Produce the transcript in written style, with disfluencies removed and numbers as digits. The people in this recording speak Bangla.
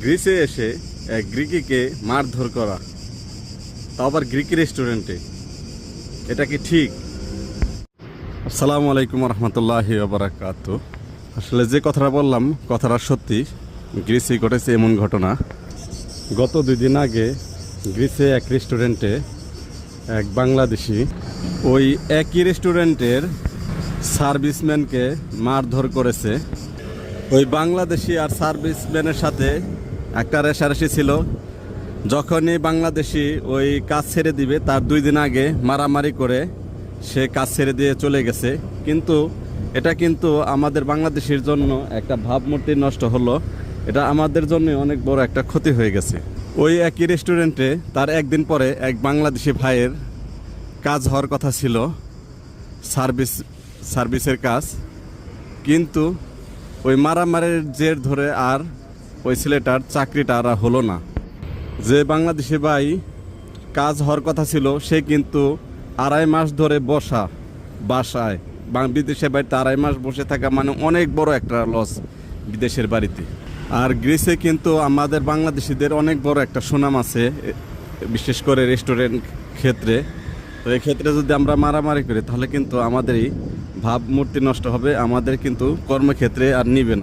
গ্রিসে এসে এক গ্রিকিকে মারধর করা, তাও আবার গ্রিকি রেস্টুরেন্টে, এটা কি ঠিক? আসসালামু আলাইকুম রহমতুল্লাহি ওয়া আসলে যে কথাটা বললাম কথাটা সত্যি। গ্রিসে ঘটেছে এমন ঘটনা। গত 2 দিন আগে গ্রিসে এক রেস্টুরেন্টে এক বাংলাদেশি ওই একই রেস্টুরেন্টের সার্ভিসম্যানকে মারধর করেছে। ওই বাংলাদেশি আর সার্ভিসম্যানের সাথে একটা রেষারেষি ছিল। যখনই বাংলাদেশি ওই কাজ ছেড়ে দিবে তার 2 দিন আগে মারামারি করে সে কাজ ছেড়ে দিয়ে চলে গেছে। কিন্তু এটা কিন্তু আমাদের বাংলাদেশের জন্য একটা ভাবমূর্তি নষ্ট হলো। এটা আমাদের জন্য অনেক বড় একটা ক্ষতি হয়ে গেছে। ওই একই রেস্টুরেন্টে তার একদিন পরে এক বাংলাদেশি ভাইয়ের কাজ হওয়ার কথা ছিল, সার্ভিসের কাজ। কিন্তু ওই মারামারির জের ধরে আর ওই ছেলেটার চাকরিটা আর হলো না। যে বাংলাদেশি ভাই কাজ হওয়ার কথা ছিল সে কিন্তু 2.5 মাস ধরে বসা বাসায়। বিদেশে বাড়িতে 2.5 মাস বসে থাকা মানে অনেক বড় একটা লস বিদেশের বাড়িতে। আর গ্রিসে কিন্তু আমাদের বাংলাদেশিদের অনেক বড় একটা সুনাম আছে, বিশেষ করে রেস্টুরেন্ট ক্ষেত্রে। তো এই ক্ষেত্রে যদি আমরা মারামারি করি তাহলে কিন্তু আমাদেরই ভাবমূর্তি নষ্ট হবে, আমাদের কিন্তু কর্মক্ষেত্রে আর নিবে না।